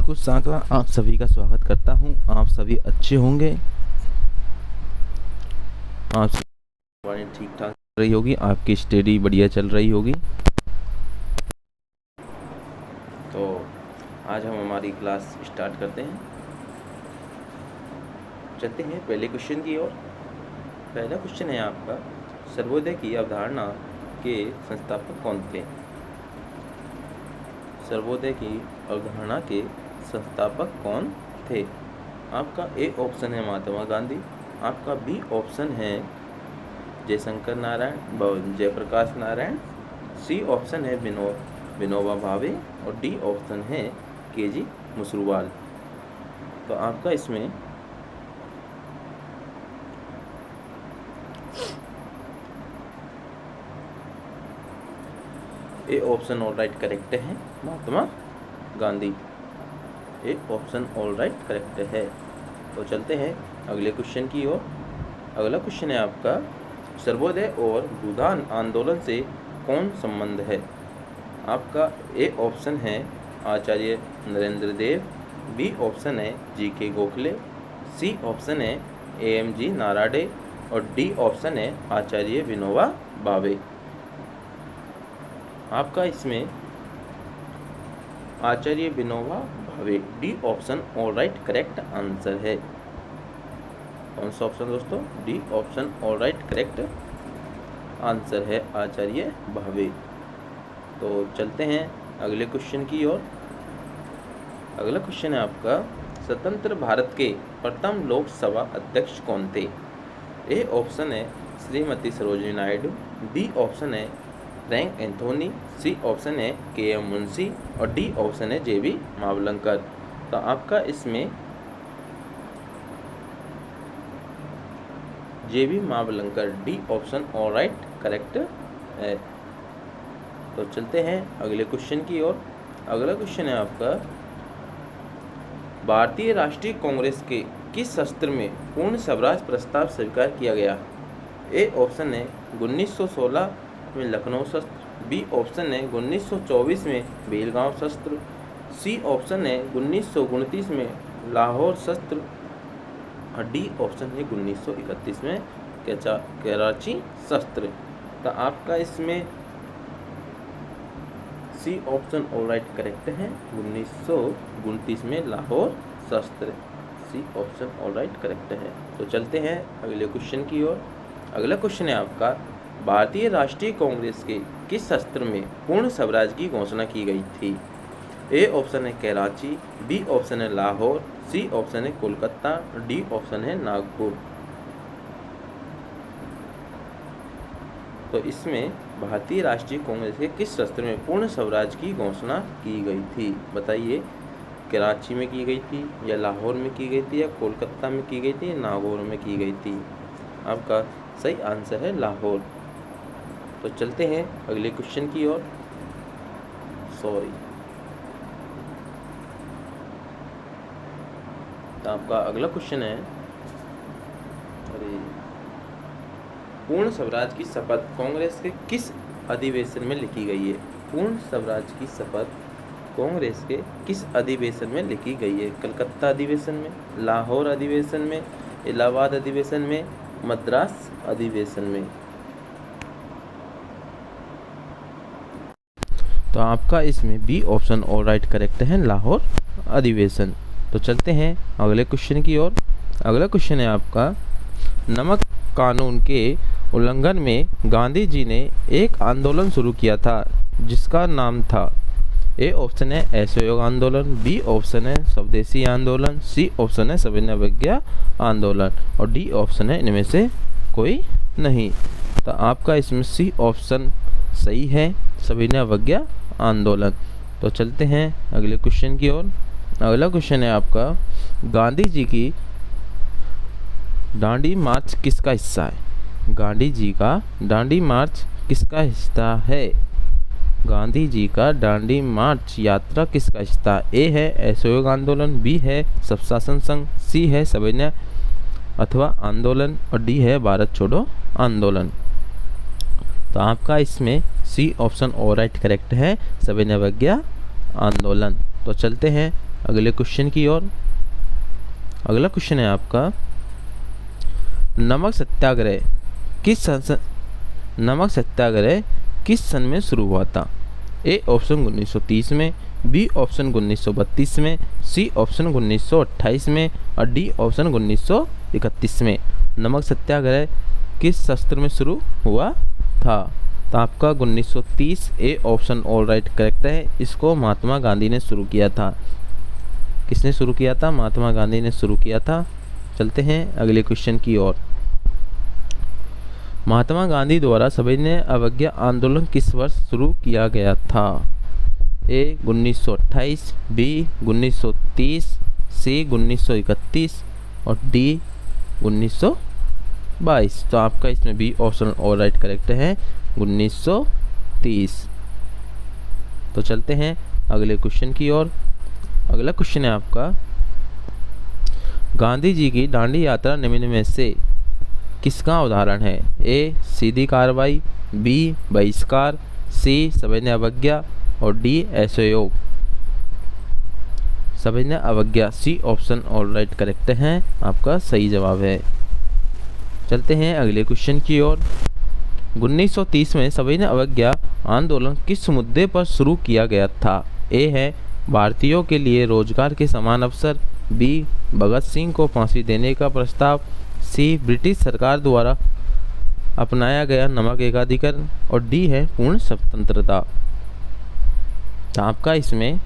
बिल्कुल साका आप सभी का स्वागत करता हूं। आप सभी अच्छे होंगे, आप सभी ठीक ठाक चल रही होगी, आपकी स्टडी बढ़िया चल रही होगी। तो आज हम हमारी क्लास स्टार्ट करते हैं। चलते हैं पहले क्वेश्चन की ओर। पहला क्वेश्चन है आपका, सर्वोदय की अवधारणा के संस्थापक कौन थे? सर्वोदय की अवधारणा के संस्थापक कौन थे? आपका ए ऑप्शन है महात्मा गांधी, आपका बी ऑप्शन है जयशंकर नारायण जयप्रकाश नारायण, सी ऑप्शन है विनोबा भावे और डी ऑप्शन है केजी मुसरूवाल। तो आपका इसमें A option all right correct है, Mahatma Gandhi. A option all right correct है। तो चलते हैं अगले क्वेश्चन की ओर। अगला क्वेश्चन है आपका, सर्वोदय और भूदान आंदोलन से कौन संबंध है? आपका ए ऑप्शन है आचार्य नरेंद्र देव, बी ऑप्शन है जी.के. गोखले, सी ऑप्शन है ए.एम.जी. नाराडे और डी ऑप्शन है आचार्य विनोबा भावे। आपका इसमें आचार्य Vinoba Bhave, D option all right correct answer है। कौन सा ऑप्शन दोस्तों? D option all right correct answer है, आचार्य भावे। तो चलते हैं अगले क्वेश्चन की ओर। अगला क्वेश्चन है आपका, स्वतंत्र भारत के प्रथम लोकसभा अध्यक्ष कौन थे? ए ऑप्शन है श्रीमती सरोजिनी नायडू, बी ऑप्शन है फ्रैंक एंथोनी, सी ऑप्शन है के.एम. मुंशी और डी ऑप्शन है जे.बी. मावलंकर। तो आपका इसमें JB. Mavalankar, D option all right correct है। तो चलते हैं अगले क्वेश्चन की ओर। अगला क्वेश्चन है आपका, भारतीय राष्ट्रीय कांग्रेस के किस सत्र में पूर्ण स्वराज प्रस्ताव स्वीकार किया गया? ए ऑप्शन है 1916 में लखनऊ शस्त्र, बी ऑप्शन है 1924 में बेलगांव शस्त्र, सी ऑप्शन है 1929 में लाहौर शस्त्र और डी ऑप्शन है 1931 में कराची शस्त्र। तो आपका इसमें C option all right correct है, 1929 में लाहौर शस्त्र, C option all right correct है। तो चलते हैं अगले क्वेश्चन की ओर। अगला क्वेश्चन है आपका, भारतीय राष्ट्रीय कांग्रेस के किस सत्र में पूर्ण स्वराज की घोषणा की गई थी? ए ऑप्शन है कराची, बी ऑप्शन है लाहौर, सी ऑप्शन है कोलकाता, डी ऑप्शन है नागपुर। तो इसमें भारतीय राष्ट्रीय कांग्रेस के किस सत्र में पूर्ण स्वराज की घोषणा की गई थी? बताइए, कराची में की गई थी या लाहौर में की गई थी या कोलकाता में की गई थी या नागौर में की गई थी? आपका सही आंसर है लाहौर। तो चलते हैं अगले क्वेश्चन की ओर। तो आपका अगला क्वेश्चन है, पूर्ण स्वराज की शपथ कांग्रेस के किस अधिवेशन में लिखी गई है? पूर्ण स्वराज की शपथ कांग्रेस के किस अधिवेशन में लिखी गई है? कलकत्ता अधिवेशन में, लाहौर अधिवेशन में, इलाहाबाद अधिवेशन में, मद्रास अधिवेशन में? तो आपका इसमें B option all right correct है, लाहौर अधिवेशन। तो चलते हैं अगले क्वेश्चन की ओर। अगला क्वेश्चन है आपका, नमक कानून के उल्लंघन में गांधी जी ने एक आंदोलन शुरू किया था जिसका नाम था? ए ऑप्शन है असहयोग आंदोलन, बी ऑप्शन है स्वदेशी आंदोलन, सी ऑप्शन है सविनय अवज्ञा आंदोलन और डी ऑप्शन है इनमें से कोई नहीं। तो आपका इसमें सी ऑप्शन सही है, सविनय अवज्ञा आंदोलन। तो चलते हैं अगले क्वेश्चन की ओर। अगला क्वेश्चन है आपका, गांधी जी की दांडी मार्च किसका हिस्सा है? गांधी जी का दांडी मार्च किसका हिस्सा है? गांधी जी का दांडी मार्च यात्रा किसका हिस्सा? ए है असहयोग आंदोलन, बी है सब शासन संघ, सी है सविनय अथवा आंदोलन और डी है भारत छोड़ो आंदोलन। तो आपका इसमें C option all right correct है, सविनय अवज्ञा आंदोलन। तो चलते हैं अगले क्वेश्चन की ओर। अगला क्वेश्चन है आपका, नमक सत्याग्रह किस सन में शुरू हुआ था? ए ऑप्शन 1930 में, बी ऑप्शन 1932 में, सी ऑप्शन 1928 में और डी ऑप्शन 1931 में। नमक सत्याग्रह किस शस्त्र में शुरू हुआ था? तो आपका 1930 ए ऑप्शन ऑल राइट करेक्ट है। इसको महात्मा गांधी ने शुरू किया था। किसने शुरू किया था? महात्मा गांधी ने शुरू किया था। चलते हैं अगले क्वेश्चन की ओर। महात्मा गांधी द्वारा सविनय अवज्ञा आंदोलन किस वर्ष शुरू किया गया था? ए 1928, बी 1930, सी 1931 और डी 1922। तो आपका इसमें B option all right correct है, 1930। तो चलते हैं अगले क्वेश्चन की ओर। अगला क्वेश्चन है आपका, गांधी जी की दांडी यात्रा निम्न में से किसका उदाहरण है? ए सीधी कार्रवाई, बी बहिष्कार, सी सविनय अवज्ञा और डी असहयोग। सविनय अवज्ञा C option all right correct है, आपका सही जवाब है। चलते हैं अगले क्वेश्चन की ओर। 1930 में सविनय अवज्ञा आंदोलन किस मुद्दे पर शुरू किया गया था? ए है भारतीयों के लिए रोजगार के समान अवसर, बी भगत सिंह को फांसी देने का प्रस्ताव, सी ब्रिटिश सरकार द्वारा अपनाया गया नमक एकाधिकरण और डी है पूर्ण स्वतंत्रता। तो आपका इसमें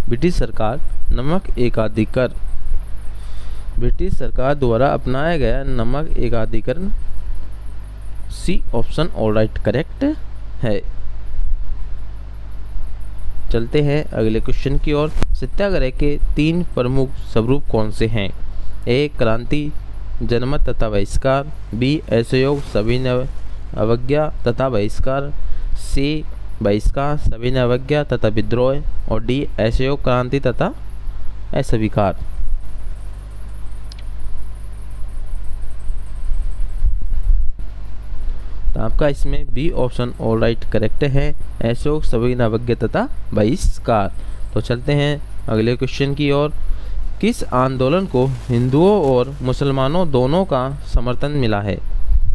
ब्रिटिश सरकार द्वारा अपनाया गया नमक एकाधिकरण C option all right correct है। चलते हैं अगले क्वेश्चन की ओर। सत्याग्रह के 3 प्रमुख स्वरूप कौन से हैं? ए क्रांति, जनमत तथा बहिष्कार, बी असहयोग सविनय अवज्ञा तथा बहिष्कार, सी बहिष्कार सविनय अवज्ञा तथा विद्रोह और डी असहयोग क्रांति तथा अस्वीकार। तो आपका इसमें B option all right correct है, असहयोग सविनय अवज्ञा तथा बहिष्कार। तो चलते हैं अगले क्वेश्चन की ओर। किस आंदोलन को हिंदुओं और मुसलमानों दोनों का समर्थन मिला है?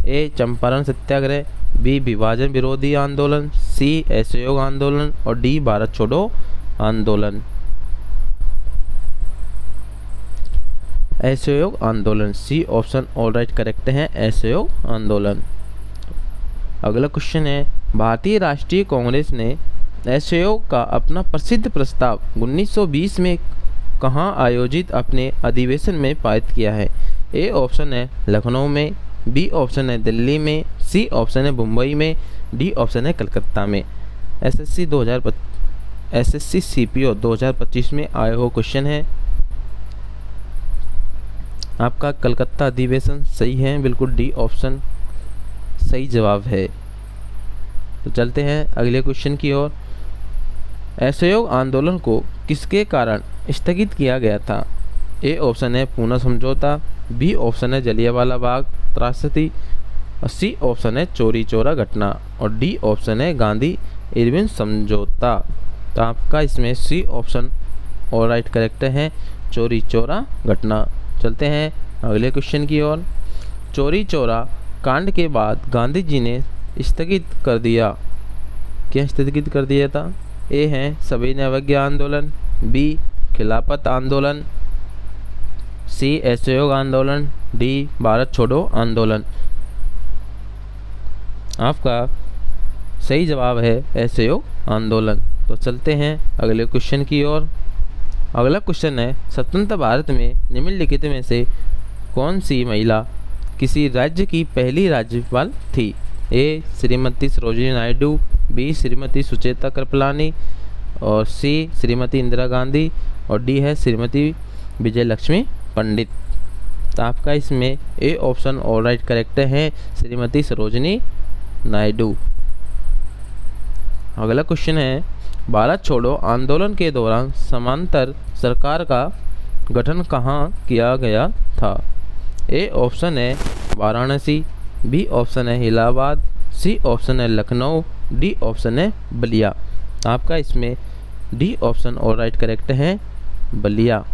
ए चंपारण सत्याग्रह, बी विभाजन विरोधी आंदोलन, सी असहयोग आंदोलन और डी भारत छोड़ो आंदोलन। असहयोग आंदोलन C option all right correct है, असहयोग आंदोलन। अगला क्वेश्चन है, भारतीय राष्ट्रीय कांग्रेस ने असहयोग का अपना प्रसिद्ध प्रस्ताव 1920 में कहाँ आयोजित अपने अधिवेशन में पारित किया है? ए ऑप्शन है लखनऊ में, बी ऑप्शन है दिल्ली में, सी ऑप्शन है मुंबई में, डी ऑप्शन है कलकत्ता में। एसएससी सीपीओ 2025 में आया हुआ क्वेश्चन है। आपका कलकत्ता अधिवेशन सही है, बिल्कुल डी ऑप्शन सही जवाब है। तो चलते हैं अगले क्वेश्चन की ओर। असहयोग आंदोलन को किसके कारण स्थगित किया गया था? ए ऑप्शन है पूना समझौता, बी ऑप्शन है जलियांवाला बाग त्रासदी और सी ऑप्शन है चौरी चौरा घटना और डी ऑप्शन है गांधी इरविन समझौता। तो आपका इसमें C option all right correct है, चौरी चौरा घटना। चलते हैं अगले क्वेश्चन की ओर। चौरी चौरा कांड के बाद गांधी जी ने स्थगित कर दिया, क्या स्थगित कर दिया था? ए है सविनय अवज्ञा आंदोलन, बी खिलाफत आंदोलन, सी असहयोग आंदोलन, डी भारत छोड़ो आंदोलन। आपका सही जवाब है असहयोग आंदोलन। तो चलते हैं अगले क्वेश्चन की ओर। अगला क्वेश्चन है, स्वतंत्र भारत में निम्नलिखित में से कौन सी महिला किसी राज्य की पहली राज्यपाल थी? ए श्रीमती सरोजिनी नायडू, बी श्रीमती सुचेता कृपलानी और सी श्रीमती इंदिरा गांधी और डी है श्रीमती विजय लक्ष्मी पंडित। तो आपका इसमें A option all right correct है, श्रीमती सरोजिनी नायडू। अगला क्वेश्चन है, भारत छोड़ो आंदोलन के दौरान समांतर सरकार का गठन कहाँ किया गया था? ए ऑप्शन है वाराणसी, बी ऑप्शन है इलाहाबाद, सी ऑप्शन है लखनऊ, डी ऑप्शन है बलिया। आपका इसमें डी ऑप्शन और राइट करेक्ट है बलिया।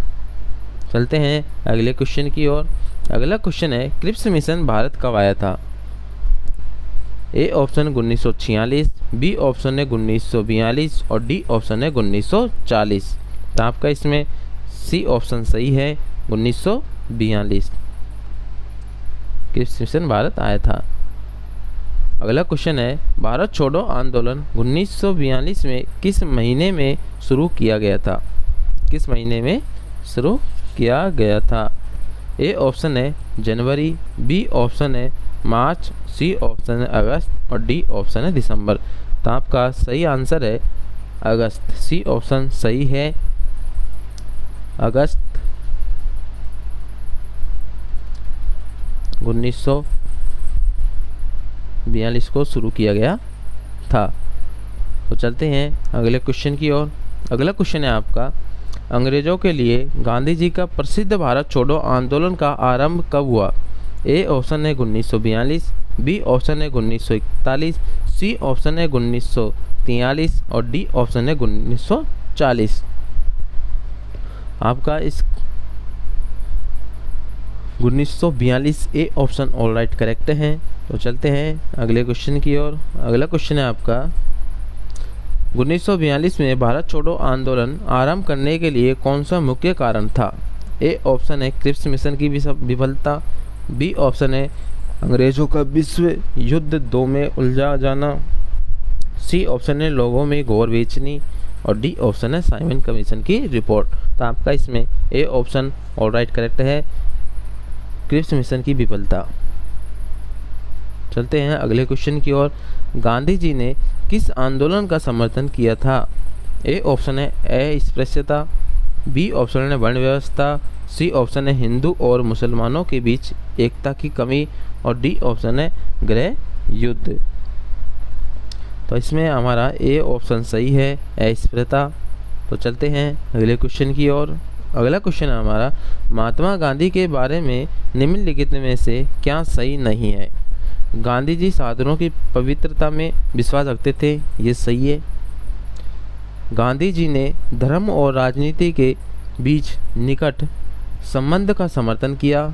चलते हैं अगले क्वेश्चन की ओर। अगला क्वेश्चन है क्रिप्स मिशन भारत कब आया था? ए ऑप्शन 1946, बी ऑप्शन है 1942 और डी ऑप्शन है 1940। तो आपका इसमें सी ऑप्शन सही है, 1942 क्रिप्स मिशन भारत आया था। अगला क्वेश्चन है भारत छोड़ो आंदोलन 1942 में किस महीने में शुरू किया गया था? किस महीने में शुरू किया गया था? ए ऑप्शन है जनवरी, बी ऑप्शन है मार्च, सी ऑप्शन है अगस्त और डी ऑप्शन है दिसंबर। तो आपका सही आंसर है अगस्त। सी ऑप्शन सही है, अगस्त 1942 को शुरू किया गया था। तो चलते हैं अगले क्वेश्चन की ओर। अगला क्वेश्चन है आपका अंग्रेजों के लिए गांधी जी का प्रसिद्ध भारत छोड़ो आंदोलन का आरंभ कब हुआ? ए ऑप्शन है 1942, बी ऑप्शन है 1941, सी ऑप्शन है 1943 और डी ऑप्शन है 1940। आपका इस 1942 ए ऑप्शन ऑल राइट करेक्ट है। तो चलते हैं अगले क्वेश्चन की ओर। अगला क्वेश्चन है आपका 1942 में भारत छोड़ो आंदोलन आरंभ करने के लिए कौन सा मुख्य कारण था? ए ऑप्शन है क्रिप्स मिशन की विफलता, बी ऑप्शन है अंग्रेजों का विश्व युद्ध 2 में उलझा जाना, सी ऑप्शन है लोगों में घोर बेचनी और डी ऑप्शन है साइमन कमीशन की रिपोर्ट। तो आपका इसमें A option all right correct है, क्रिप्स मिशन की विफलता। चलते हैं अगले क्वेश्चन की ओर। गांधी जी ने किस आंदोलन का समर्थन किया था? ए ऑप्शन है अस्पृश्यता, बी ऑप्शन है वर्ण व्यवस्था, सी ऑप्शन है हिंदू और मुसलमानों के बीच एकता की कमी और डी ऑप्शन है गृह युद्ध। तो इसमें हमारा ए ऑप्शन सही है, अस्पृश्यता। तो चलते हैं अगले क्वेश्चन की ओर। अगला क्वेश्चन है हमारा महात्मा गांधी के बारे में निम्नलिखित में से क्या सही नहीं है? गांधी जी साधनों की पवित्रता में विश्वास रखते थे, ये सही है। गांधी जी ने धर्म और राजनीति के बीच निकट संबंध का समर्थन किया,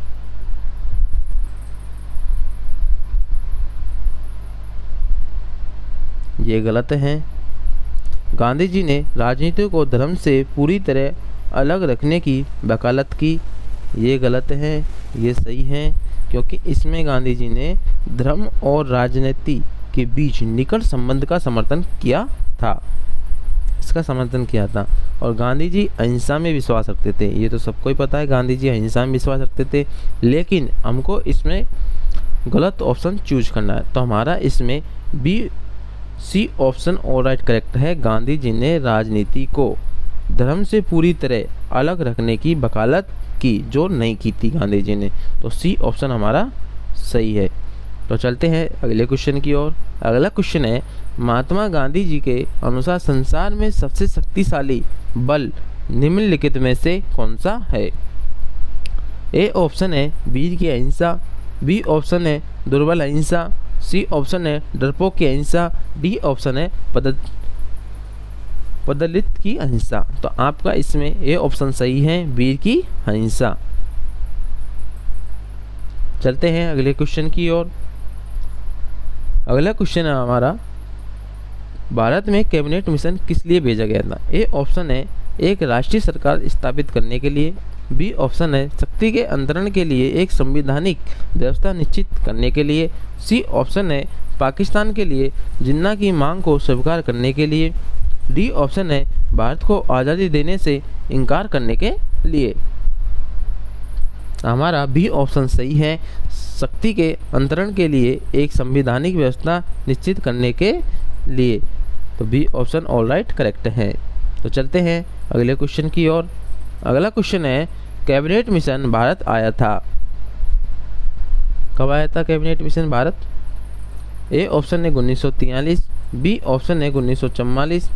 ये गलत है। गांधी जी ने राजनीति को धर्म से पूरी तरह अलग रखने की वकालत की, ये गलत है। ये सही है क्योंकि इसमें गांधी जी ने धर्म और राजनीति के बीच निकट संबंध का समर्थन किया था, इसका समर्थन किया था। और गांधी जी अहिंसा में विश्वास रखते थे, ये तो सबको ही पता है, गांधी जी अहिंसा में विश्वास रखते थे। लेकिन हमको इसमें गलत ऑप्शन चूज करना है, तो हमारा इसमें B C option all right correct है। गांधी जी ने राजनीति को धर्म से पूरी तरह अलग रखने की वकालत की, जो नहीं की थी गांधी जी ने। तो सी ऑप्शन हमारा सही है। तो चलते हैं अगले क्वेश्चन की ओर। अगला क्वेश्चन है महात्मा गांधी जी के अनुसार संसार में सबसे शक्तिशाली बल निम्नलिखित में से कौन सा है? ए ऑप्शन है वीर की अहिंसा, बी ऑप्शन है दुर्बल अहिंसा, सी ऑप्शन है डरपोक की अहिंसा, डी ऑप्शन है पदलित की अहिंसा। तो आपका इसमें ए ऑप्शन सही है, वीर की अहिंसा। चलते हैं अगले क्वेश्चन की ओर। अगला क्वेश्चन है हमारा भारत में कैबिनेट मिशन किस लिए भेजा गया था? ए ऑप्शन है एक राष्ट्रीय सरकार स्थापित करने के लिए, बी ऑप्शन है शक्ति के अंतरण के लिए एक संवैधानिक व्यवस्था निश्चित करने के लिए, सी ऑप्शन है पाकिस्तान के लिए जिन्ना की मांग को स्वीकार करने के लिए, डी ऑप्शन है भारत को आज़ादी देने से इनकार करने के लिए। हमारा बी ऑप्शन सही है, शक्ति के अंतरण के लिए एक संवैधानिक व्यवस्था निश्चित करने के लिए। तो B option all right correct है। तो चलते हैं अगले क्वेश्चन की ओर। अगला क्वेश्चन है कैबिनेट मिशन भारत आया था, कब आया था cabinet mission Bharat? A option है 1943, बी ऑप्शन है 1944,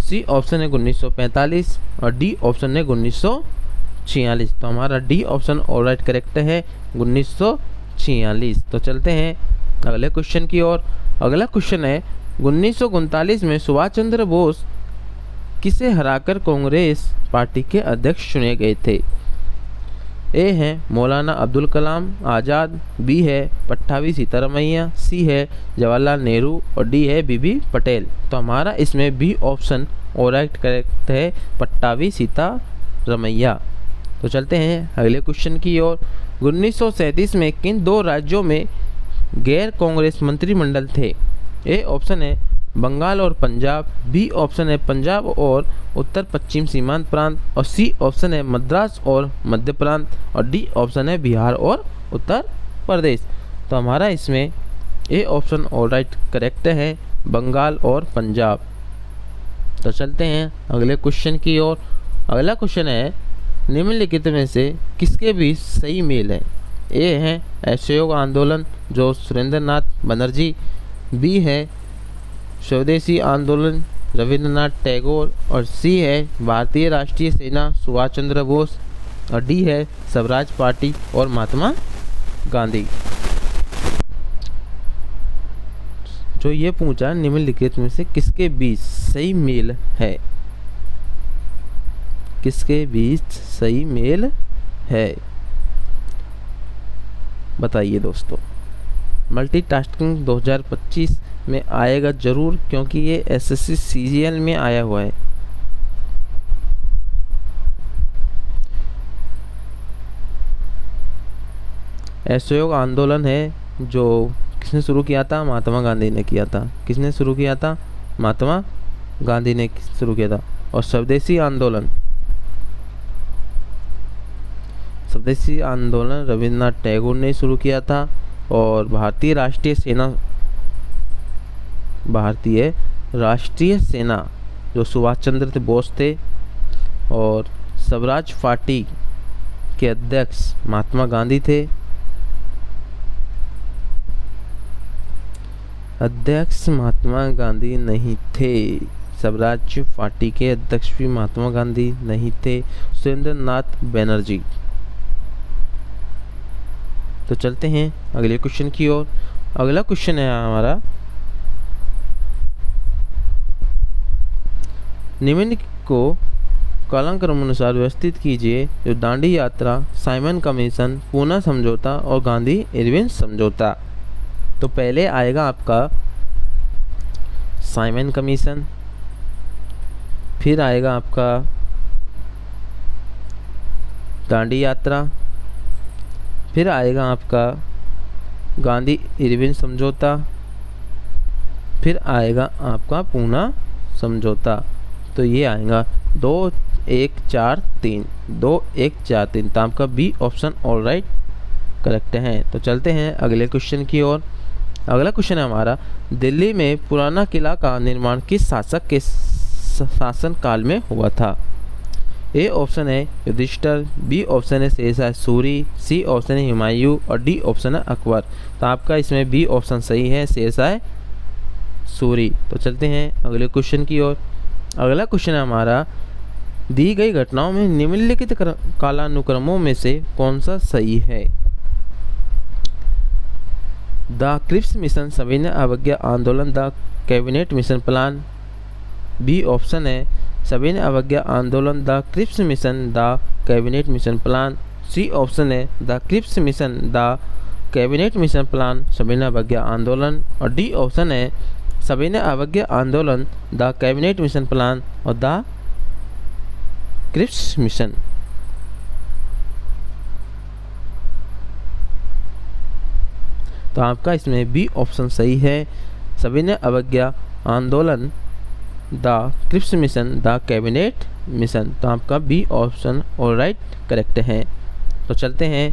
सी ऑप्शन है 1945 और डी ऑप्शन है 1946। तो हमारा D option all right correct है, 1946। तो चलते हैं अगले क्वेश्चन की ओर। अगला क्वेश्चन है 1939 में सुभाष चंद्र बोस किसे हराकर कांग्रेस पार्टी के अध्यक्ष चुने गए थे? ए है मौलाना अब्दुल कलाम आज़ाद, बी है पट्टाभी सीतारमैया, सी है जवाहरलाल नेहरू और डी है बीबी पटेल। तो हमारा इसमें बी ऑप्शन और राइट करेक्ट है, पट्टाभी सीतारमैया। तो चलते हैं अगले क्वेश्चन की ओर। 1937 में किन दो राज्यों में गैर कांग्रेस मंत्रिमंडल थे? ए ऑप्शन है बंगाल और पंजाब, बी ऑप्शन है पंजाब और उत्तर पश्चिम सीमांत प्रांत और सी ऑप्शन है मद्रास और मध्य प्रांत और डी ऑप्शन है बिहार और उत्तर प्रदेश। तो हमारा इसमें ए ऑप्शन और राइट करेक्ट है, बंगाल और पंजाब। तो चलते हैं अगले क्वेश्चन की ओर। अगला क्वेश्चन है निम्नलिखित में से किसके बीच सही मेल है? ए है असहयोग आंदोलन जो सुरेंद्रनाथ बनर्जी, बी है स्वदेशी आंदोलन रविंद्रनाथ टैगोर और सी है भारतीय राष्ट्रीय सेना सुभाष चंद्र बोस और डी है स्वराज पार्टी और महात्मा गांधी। जो ये पूछा निम्नलिखित में से किसके बीच सही मेल है? किसके बीच सही मेल है बताइए दोस्तों। मल्टीटास्किंग 2025 में आएगा जरूर, क्योंकि ये एसएससी सीजीएल में आया हुआ है। असहयोग आंदोलन है जो किसने शुरू किया था? महात्मा गांधी ने किया था। किसने शुरू किया था? महात्मा गांधी ने शुरू किया था। और स्वदेशी आंदोलन रविंद्रनाथ टैगोर ने शुरू किया था। और भारतीय राष्ट्रीय सेना जो सुभाष चंद्र बोस थे और स्वराज पार्टी के अध्यक्ष महात्मा गांधी थे। अध्यक्ष महात्मा गांधी नहीं थे, स्वराज पार्टी के अध्यक्ष भी महात्मा गांधी नहीं थे, सुरेंद्रनाथ बनर्जी। तो चलते हैं अगले क्वेश्चन की ओर। अगला क्वेश्चन है हमारा निम्न को कालानुक्रम अनुसार व्यवस्थित कीजिए। जो दांडी यात्रा, साइमन कमीशन, पूना समझौता और गांधी इरविन समझौता। तो पहले आएगा आपका साइमन कमीशन, फिर आएगा आपका दांडी यात्रा, फिर आएगा आपका गांधी इरविन समझौता, फिर आएगा आपका पूना समझौता। तो ये आएगा 2-1-4-3 2-1-4-3। तो आपका B option all right correct है। तो चलते हैं अगले क्वेश्चन की ओर। अगला क्वेश्चन है हमारा दिल्ली में पुराना किला का निर्माण किस शासक के शासन काल में हुआ था? ए ऑप्शन है युधिष्ठिर, बी ऑप्शन है शेरशाह सूरी, सी ऑप्शन है हुमायूं और डी ऑप्शन है अकबर। तो आपका इसमें बी ऑप्शन सही है, शेरशाह सूरी। तो चलते हैं अगले क्वेश्चन की ओर। अगला क्वेश्चन है हमारा दी गई घटनाओं में निम्नलिखित कालानुक्रमों में से कौन सा सही है? द क्रिप्स मिशन, सविनय अवज्ञा आंदोलन, the cabinet mission plan. B option है सविनय अवज्ञा आंदोलन, the Cripps mission, the cabinet mission plan. C option है the Cripps mission, the cabinet mission plan, सविनय अवज्ञा आंदोलन और डी ऑप्शन है सविनय अवज्ञा आंदोलन, द कैबिनेट मिशन प्लान और द क्रिप्स मिशन। तो आपका इसमें बी ऑप्शन सही है, सविनय अवज्ञा आंदोलन, the Cripps mission, the cabinet mission. तो आपका B option all right correct है। तो चलते हैं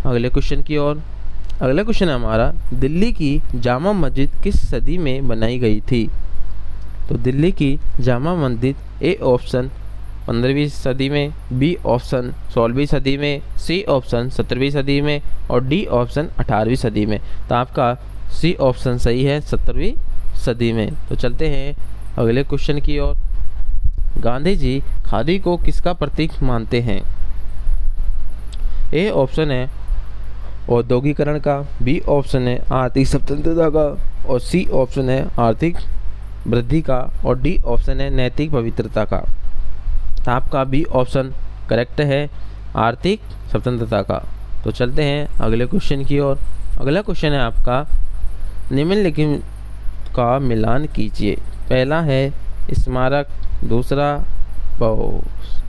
अगले क्वेश्चन की ओर। अगला क्वेश्चन है हमारा दिल्ली की जामा मस्जिद किस सदी में बनाई गई थी? तो दिल्ली की जामा मस्जिद ए ऑप्शन 15वीं सदी में, बी ऑप्शन 16वीं सदी में, सी ऑप्शन 17वीं सदी में और डी ऑप्शन 18वीं सदी में। तो आपका सी ऑप्शन सही है, 17वीं सदी में। तो चलते हैं अगले क्वेश्चन की ओर। गांधी जी खादी को किसका प्रतीक मानते हैं? ए ऑप्शन है औद्योगिकरण का, बी ऑप्शन है आर्थिक स्वतंत्रता का और सी ऑप्शन है आर्थिक वृद्धि का और डी ऑप्शन है नैतिक पवित्रता का। तो आपका बी ऑप्शन करेक्ट है, आर्थिक स्वतंत्रता का। तो चलते हैं अगले क्वेश्चन की ओर। अगला क्वेश्चन है आपका, निम्नलिखित का मिलान कीजिए। पहला है स्मारक, दूसरा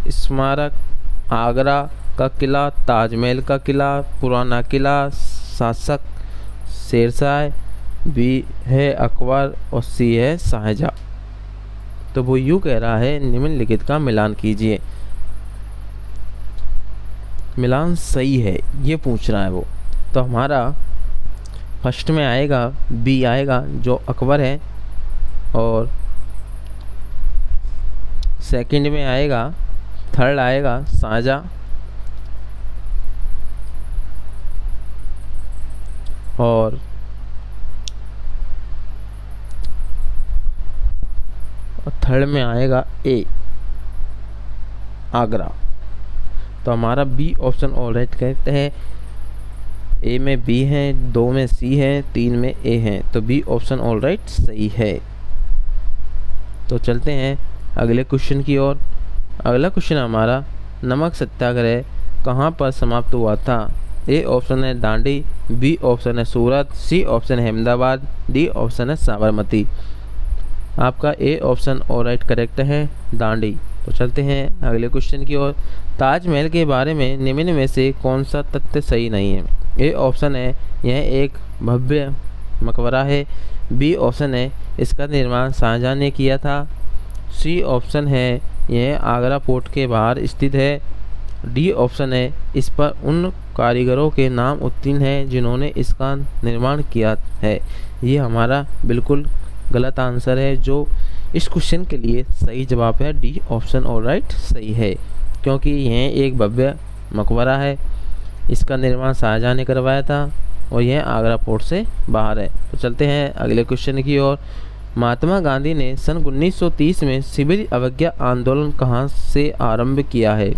स्मारक, आगरा का किला, ताजमहल का किला, पुराना किला, शासक शेरशाह, बी है अकबर और सी है शाहजहाँ। तो वो यूँ कह रहा है निम्नलिखित का मिलान कीजिए। मिलान सही है ये पूछ रहा है वो। तो हमारा फर्स्ट में आएगा बी आएगा जो अकबर है, और सेकंड में आएगा, थर्ड आएगा शाहजहाँ, और थर्ड में आएगा ए आगरा। तो हमारा B option all right correct है। ए में बी है, 2 में सी है, 3 में ए है। तो बी ऑप्शन ऑल राइट सही है। तो चलते हैं अगले क्वेश्चन की ओर। अगला क्वेश्चन हमारा, नमक सत्याग्रह कहाँ पर समाप्त हुआ था? ए ऑप्शन है दांडी, बी ऑप्शन है सूरत, सी ऑप्शन है अहमदाबाद, डी ऑप्शन है साबरमती। आपका ए ऑप्शन ऑल राइट करेक्ट है, दांडी। तो चलते हैं अगले क्वेश्चन की ओर। ताजमहल के बारे में निम्न में से कौन सा तथ्य सही नहीं है? ए ऑप्शन है यह एक भव्य मकबरा है, बी ऑप्शन है इसका निर्माण शाहजहाँ ने किया था, सी ऑप्शन है यह आगरा फोर्ट के बाहर स्थित है, डी ऑप्शन है इस पर उन कारीगरों के नाम उत्तीर्ण हैं जिन्होंने इसका निर्माण किया है। ये हमारा बिल्कुल गलत आंसर है। जो इस क्वेश्चन के लिए सही जवाब है डी ऑप्शन ऑल राइट सही है, क्योंकि यह एक भव्य मकबरा है, इसका निर्माण शाहजहाँ ने करवाया था और यह आगरा फोर्ट से बाहर है। तो चलते हैं अगले क्वेश्चन की ओर। महात्मा गांधी ने सन 1930 में सिविल अवज्ञा आंदोलन कहाँ से आरंभ किया है?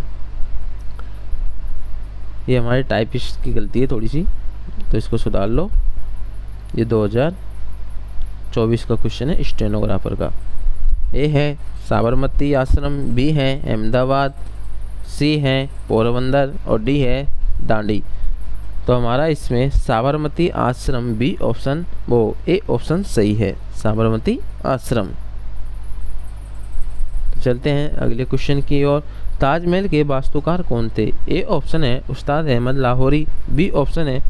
ये हमारे टाइपिस्ट की गलती है थोड़ी सी, तो इसको सुधार लो। ये 2024 का क्वेश्चन है स्टेनोग्राफर का। ए है साबरमती आश्रम, बी है अहमदाबाद, सी है पोरबंदर और डी है दांडी। तो हमारा इसमें साबरमती आश्रम बी ऑप्शन ए ऑप्शन सही है, साबरमती आश्रम। तो चलते हैं अगले क्वेश्चन की ओर। ताजमहल के वास्तुकार कौन थे? ए ऑप्शन है उस्ताद अहमद लाहौरी, बी ऑप्शन है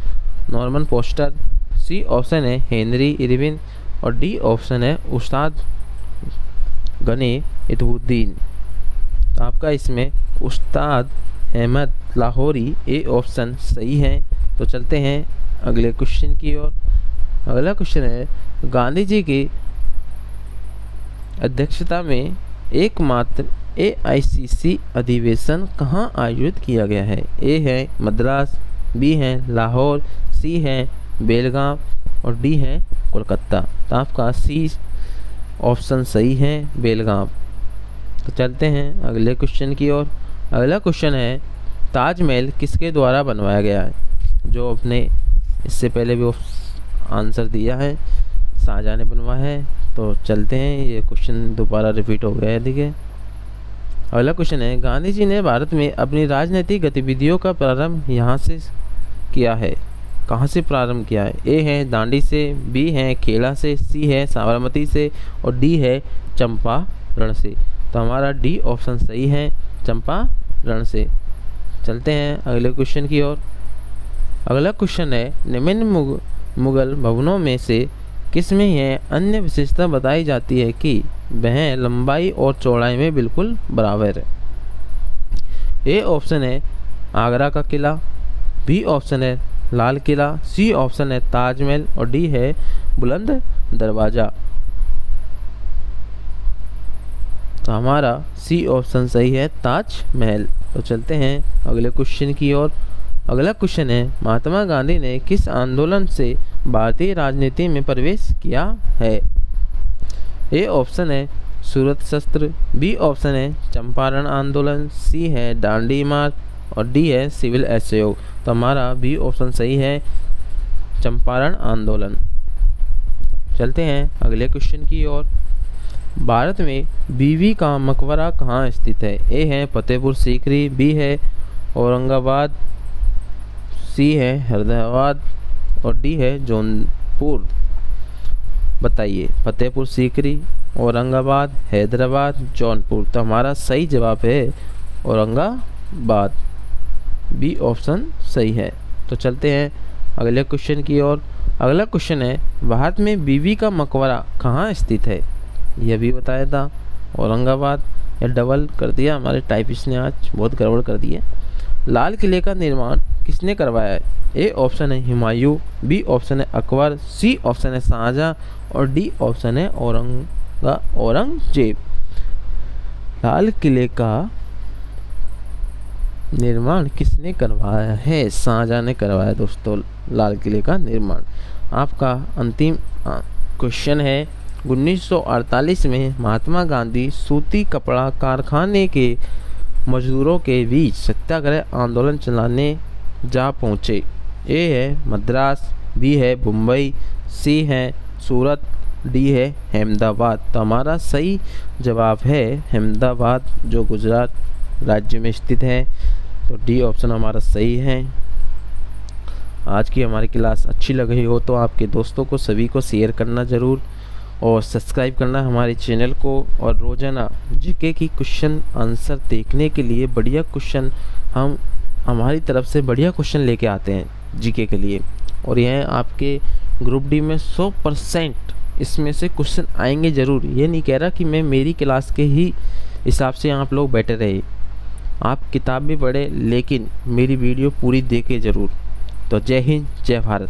नॉर्मन फोस्टर, सी ऑप्शन है हेनरी इरविन और डी ऑप्शन है उस्ताद गनी इतुद्दीन। तो आपका इसमें उस्ताद अहमद लाहौरी ए ऑप्शन सही है। तो चलते हैं अगले क्वेश्चन की ओर। अगला क्वेश्चन है, गांधी जी की अध्यक्षता में एकमात्र AICC अधिवेशन कहाँ आयोजित किया गया है? ए है मद्रास, बी है लाहौर, सी है बेलगाम और डी है कोलकाता। तो आपका सी ऑप्शन सही है, बेलगाम। तो चलते हैं अगले क्वेश्चन की ओर। अगला क्वेश्चन है, ताजमहल किसके द्वारा बनवाया गया है? जो अपने इससे पहले भी आंसर दिया है, शाहजहाँ ने बनवाया है। तो चलते हैं, ये क्वेश्चन दोबारा रिपीट हो गया है। देखिए अगला क्वेश्चन है, गांधी जी ने भारत में अपनी राजनीतिक गतिविधियों का प्रारंभ यहाँ से किया है? कहाँ से प्रारंभ किया है? ए है दांडी से, बी है खेड़ा से, सी है साबरमती से और डी है चंपारण से। तो हमारा डी ऑप्शन सही है, चंपारण से। चलते हैं अगले क्वेश्चन की ओर। अगला क्वेश्चन है, निम्न मुगल भवनों में से किसमें यह अन्य विशेषता बताई जाती है कि वह लंबाई और चौड़ाई में बिल्कुल बराबर है? ए ऑप्शन है आगरा का किला, बी ऑप्शन है लाल किला, सी ऑप्शन है ताजमहल और डी है बुलंद दरवाजा। तो हमारा सी ऑप्शन सही है, ताजमहल। तो चलते हैं अगले क्वेश्चन की ओर। अगला क्वेश्चन है, महात्मा गांधी ने किस आंदोलन से भारतीय राजनीति में प्रवेश किया है? ए ऑप्शन है सूरत शस्त्र, बी ऑप्शन है चंपारण आंदोलन, सी है दांडी मार्च और डी है सिविल असहयोग। तो हमारा बी ऑप्शन सही है, चंपारण आंदोलन। चलते हैं अगले क्वेश्चन की ओर। भारत में बीवी का मकबरा कहाँ स्थित है? ए है फतेहपुर सीकरी, बी है औरंगाबाद, सी है हैदराबाद और डी है जौनपुर। बताइए, फतेहपुर सीकरी, औरंगाबाद, हैदराबाद, जौनपुर। तो हमारा सही जवाब है औरंगाबाद, बी ऑप्शन सही है। तो चलते हैं अगले क्वेश्चन की ओर। अगला क्वेश्चन है, भारत में बीवी का मकबरा कहाँ स्थित है? यह भी बताया था, औरंगाबाद। या डबल कर दिया हमारे टाइपिस्ट ने, आज बहुत गड़बड़ कर दी है। लाल किले का निर्माण किसने करवाया है? ए ऑप्शन है हुमायूं, बी ऑप्शन है अकबर, सी ऑप्शन है शाहजहां और डी ऑप्शन है औरंगजेब। लाल किले का निर्माण किसने करवाया है? शाहजहां ने करवाया दोस्तों लाल किले का निर्माण। आपका अंतिम क्वेश्चन है, 1948 में महात्मा गांधी सूती कपड़ा कारखाने के मजदूरों के बीच सत्याग्रह आंदोलन चलाने जा पहुँचे। ए है मद्रास, बी है मुंबई, सी है सूरत, डी है अहमदाबाद। तो हमारा सही जवाब है अहमदाबाद, जो गुजरात राज्य में स्थित है। तो डी ऑप्शन हमारा सही है। आज की हमारी क्लास अच्छी लग रही हो तो आपके दोस्तों को सभी को शेयर करना ज़रूर और सब्सक्राइब करना हमारे चैनल को। और रोज़ाना जीके की क्वेश्चन आंसर देखने के लिए बढ़िया क्वेश्चन हम हमारी तरफ से बढ़िया क्वेश्चन लेके आते हैं जीके के लिए। और यह आपके ग्रुप डी में 100% इसमें से क्वेश्चन आएंगे ज़रूर। ये नहीं कह रहा कि मैं मेरी क्लास के ही हिसाब से आप लोग बैठे रहे, आप किताब भी पढ़े लेकिन मेरी वीडियो पूरी देखें ज़रूर। तो जय हिंद, जय भारत।